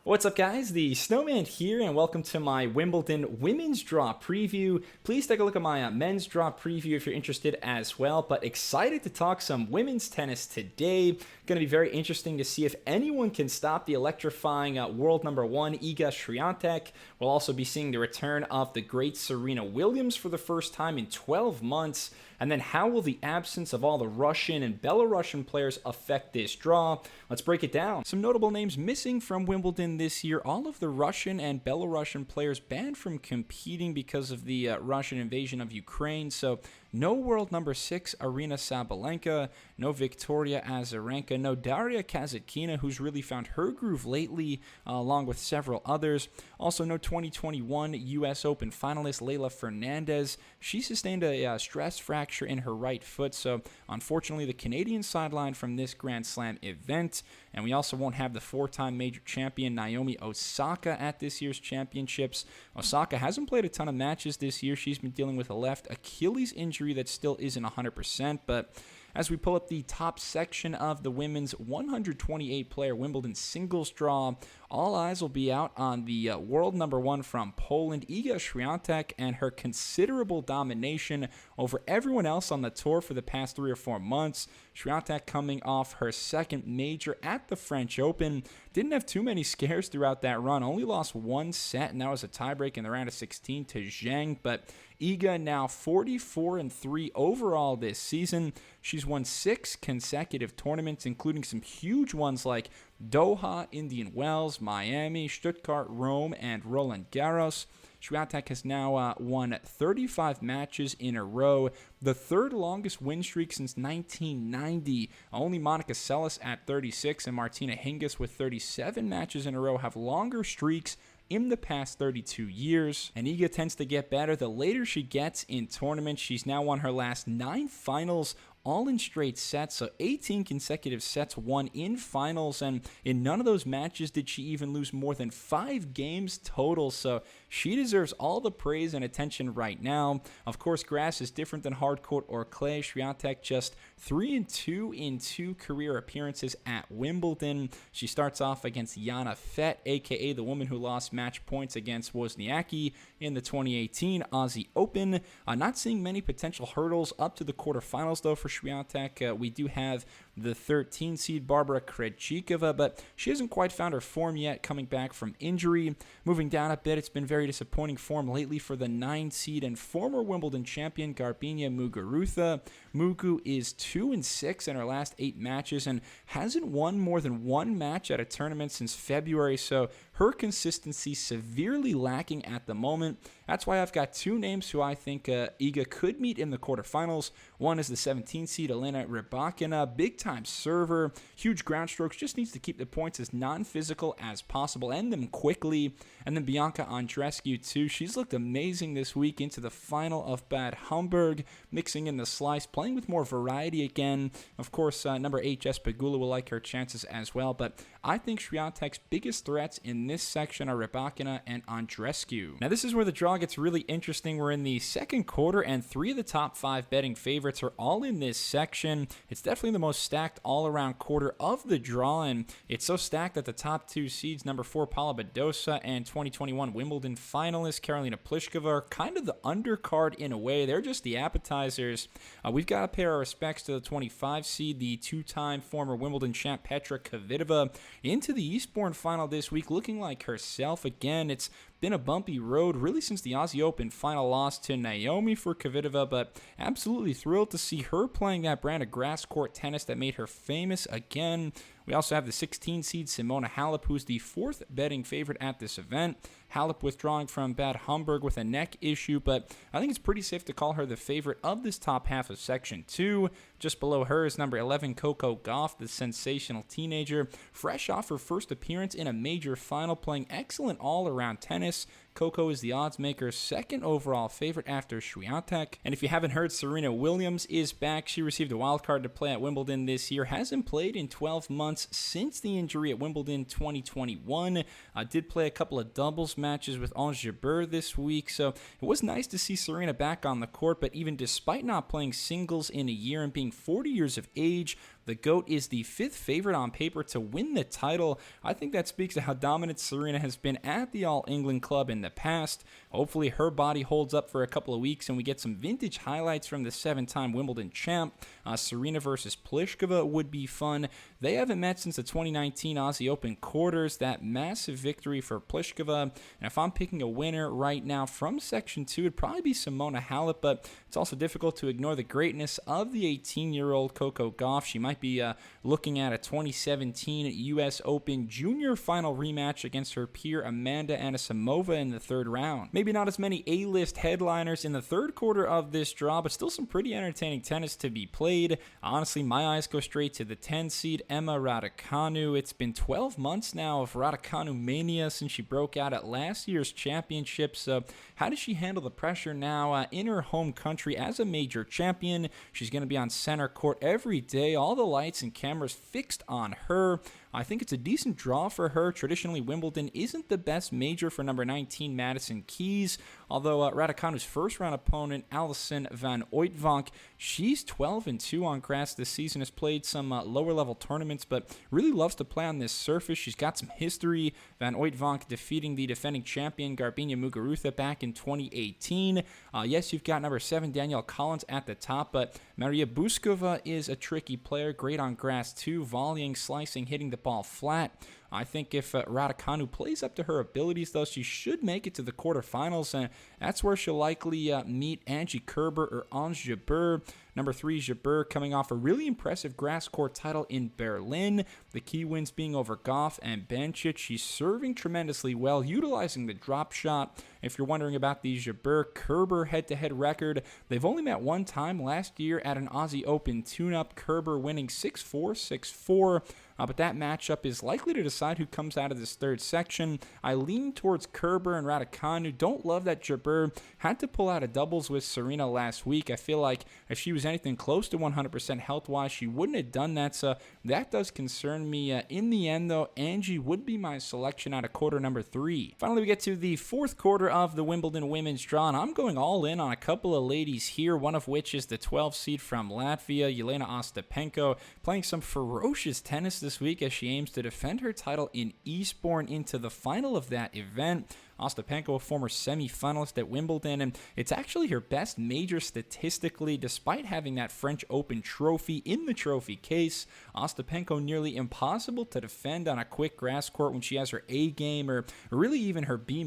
What's up, guys? The Snowman here, and welcome to my Wimbledon women's draw preview. Please take a look at my men's draw preview if you're interested as well, but excited to talk some women's tennis today. Going to be very interesting to see if anyone can stop the electrifying world number one, Iga Swiatek. We'll also be seeing the return of the great Serena Williams for the first time in 12 months. And then how will the absence of all the Russian and Belarusian players affect this draw? Let's break it down. Some notable names missing from Wimbledon this year. All of the Russian and Belarusian players banned from competing because of the Russian invasion of Ukraine. So no world number 6 Aryna Sabalenka, no Victoria Azarenka, no Daria Kasatkina, who's really found her groove lately, along with several others. Also no 2021 US Open finalist Leylah Fernandez. She sustained a stress fracture in her right foot, so unfortunately the Canadian sidelined from this Grand Slam event. And we also won't have the 4-time major champion Naomi Osaka at this year's championships. Osaka hasn't played a ton of matches this year. She's been dealing with a left Achilles injury that still isn't 100%, but as we pull up the top section of the women's 128-player Wimbledon singles draw, all eyes will be out on the world number one from Poland, Iga Swiatek, and her considerable domination over everyone else on the tour for the past 3 or 4 months. Swiatek coming off her second major at the French Open. Didn't have too many scares throughout that run. Only lost one set, and that was a tiebreak in the round of 16 to Zheng. But Iga now 44-3 overall this season. She's won 6 consecutive tournaments, including some huge ones like Doha, Indian Wells, Miami, Stuttgart, Rome, and Roland Garros. Swiatek has now won 35 matches in a row, the third longest win streak since 1990. Only Monica Seles at 36 and Martina Hingis with 37 matches in a row have longer streaks in the past 32 years. And Iga tends to get better the later she gets in tournaments. She's now won her last 9 finals, all in straight sets, so 18 consecutive sets won in finals, and in none of those matches did she even lose more than 5 games total, so she deserves all the praise and attention right now. Of course, grass is different than hard court or clay. Swiatek just 3-2 in 2 career appearances at Wimbledon. She starts off against Jana Fett, aka the woman who lost match points against Wozniacki in the 2018 Aussie Open. Not seeing many potential hurdles up to the quarterfinals, though, for Swiatek. We do have the 13 seed Barbara Krejcikova, but she hasn't quite found her form yet, coming back from injury. Moving down a bit, it's been very disappointing form lately for the 9 seed and former Wimbledon champion Garbiñe Muguruza. Mugu is 2-6 in her last 8 matches and hasn't won more than 1 match at a tournament since February, so her consistency severely lacking at the moment. That's why I've got 2 names who I think Iga could meet in the quarterfinals. One is the 17 seed Elena Rybakina, big-time server, huge ground strokes, just needs to keep the points as non-physical as possible, end them quickly. And then Bianca Andreescu too. She's looked amazing this week into the final of Bad Homburg, mixing in the slice, playing with more variety again. Of course, number 8 Jess Pegula will like her chances as well, but I think Swiatek's biggest threats in this section are Rybakina and Andreescu. Now this is where the draw gets really interesting. We're in the second quarter, and 3 of the top 5 betting favorites are all in this section. It's definitely the most stacked all-around quarter of the draw, and it's so stacked that the top 2 seeds, number 4 Paula Badosa and 2021 Wimbledon finalist Karolina Pliskova, are kind of the undercard in a way. They're just the appetizers. We've got to pay our respects to the 25 seed, the 2-time former Wimbledon champ Petra Kvitova, into the Eastbourne final this week, looking like herself again. It's been a bumpy road really since the Aussie Open final loss to Naomi for Kvitova, but absolutely thrilled to see her playing that brand of grass court tennis that made her famous again. We also have the 16 seed Simona Halep, who's the 4th betting favorite at this event. Halep withdrawing from Bad Homburg with a neck issue, but I think it's pretty safe to call her the favorite of this top half of Section 2. Just below her is number 11 Coco Gauff, the sensational teenager, fresh off her first appearance in a major final, playing excellent all-around tennis. Coco is the odds maker's 2nd overall favorite after Swiatek. And if you haven't heard, Serena Williams is back. She received a wild card to play at Wimbledon this year. Hasn't played in 12 months since the injury at Wimbledon 2021. Did play a couple of doubles matches with Ons Jabeur this week. So it was nice to see Serena back on the court. But even despite not playing singles in a year and being 40 years of age, the GOAT is the 5th favorite on paper to win the title. I think that speaks to how dominant Serena has been at the All England Club in the past. Hopefully her body holds up for a couple of weeks and we get some vintage highlights from the 7-time Wimbledon champ. Serena versus Pliskova would be fun. They haven't met since the 2019 Aussie Open quarters. That massive victory for Pliskova. And if I'm picking a winner right now from Section 2, it'd probably be Simona Halep, but it's also difficult to ignore the greatness of the 18-year-old Coco Gauff. She might be looking at a 2017 U.S. Open Junior final rematch against her peer Amanda Anisimova in the 3rd round. Maybe not as many A-list headliners in the 3rd quarter of this draw, but still some pretty entertaining tennis to be played. Honestly, my eyes go straight to the 10 seed Emma Raducanu. It's been 12 months now of Raducanu mania since she broke out at last year's championships. So how does she handle the pressure now in her home country as a major champion? She's going to be on center court every day, all the lights and cameras fixed on her. I think it's a decent draw for her. Traditionally, Wimbledon isn't the best major for number 19 Madison Keys, although Raducanu's first-round opponent, Alison van Uytvanck, she's 12-2 on grass this season, has played some lower-level tournaments, but really loves to play on this surface. She's got some history. Van Uytvanck defeating the defending champion, Garbiñe Muguruza, back in 2018. Yes, you've got number 7, Danielle Collins, at the top, but Maria Buskova is a tricky player, great on grass too, volleying, slicing, hitting the ball flat. I think if Raducanu plays up to her abilities, though, she should make it to the quarterfinals, and that's where she'll likely meet Angie Kerber or Ons Jabeur. Number 3, Jabeur, coming off a really impressive grass court title in Berlin. The key wins being over Gauff and Bencic. She's serving tremendously well, utilizing the drop shot. If you're wondering about the Jabeur-Kerber head-to-head record, they've only met one time last year at an Aussie Open tune-up, Kerber winning 6-4, 6-4. But that matchup is likely to decide who comes out of this 3rd section. I lean towards Kerber and Raducanu. Don't love that Jabeur had to pull out a doubles with Serena last week. I feel like if she was anything close to 100% health-wise, she wouldn't have done that. So that does concern me. In the end, though, Angie would be my selection out of quarter number 3. Finally, we get to the 4th quarter of the Wimbledon women's draw, and I'm going all in on a couple of ladies here, one of which is the 12 seed from Latvia, Jelena Ostapenko, playing some ferocious tennis this week as she aims to defend her title in Eastbourne into the final of that event. Ostapenko, a former semi-finalist at Wimbledon, and it's actually her best major statistically, despite having that French Open trophy in the trophy case. Ostapenko nearly impossible to defend on a quick grass court when she has her A game, or really even her B-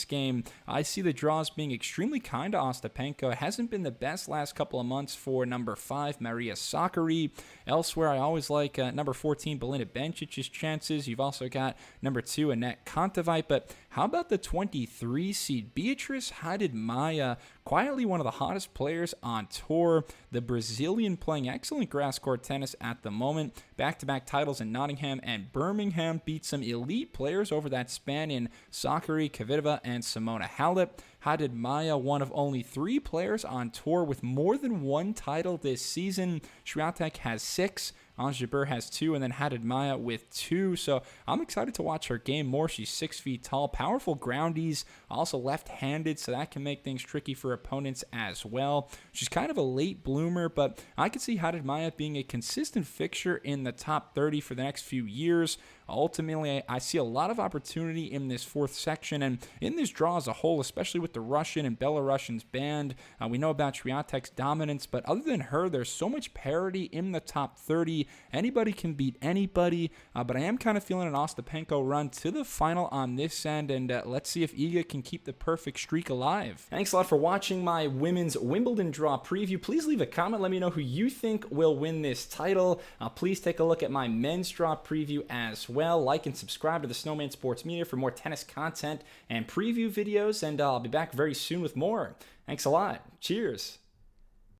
game. I see the draws being extremely kind to Ostapenko. It hasn't been the best last couple of months for number 5, Maria Sakkari. Elsewhere, I always like number 14, Belinda Bencic's chances. You've also got number 2, Annette Kontaveit, but how about the 23 seed Beatriz Haddad Maia, quietly one of the hottest players on tour. The Brazilian playing excellent grass court tennis at the moment. Back-to-back titles in Nottingham and Birmingham, beat some elite players over that span in Sakkari, Kvitova, and Simona Halep. Haddad Maia, one of only 3 players on tour with more than 1 title this season. Swiatek has 6. Ons Jabeur has 2, and then Haddad Maia with 2. So I'm excited to watch her game more. She's 6 feet tall, powerful groundies, also left-handed, so that can make things tricky for opponents as well. She's kind of a late bloomer, but I could see Haddad Maia being a consistent fixture in the top 30 for the next few years. Ultimately, I see a lot of opportunity in this 4th section and in this draw as a whole, especially with the Russian and Belarusians banned. We know about Swiatek's dominance, but other than her, there's so much parity in the top 30. Anybody can beat anybody, but I am kind of feeling an Ostapenko run to the final on this end, and let's see if Iga can keep the perfect streak alive. Thanks a lot for watching my women's Wimbledon draw preview. Please leave a comment. Let me know who you think will win this title. Please take a look at my men's draw preview as well. Like and subscribe to the Snowman Sports Media for more tennis content and preview videos, and I'll be back very soon with more. Thanks a lot. Cheers.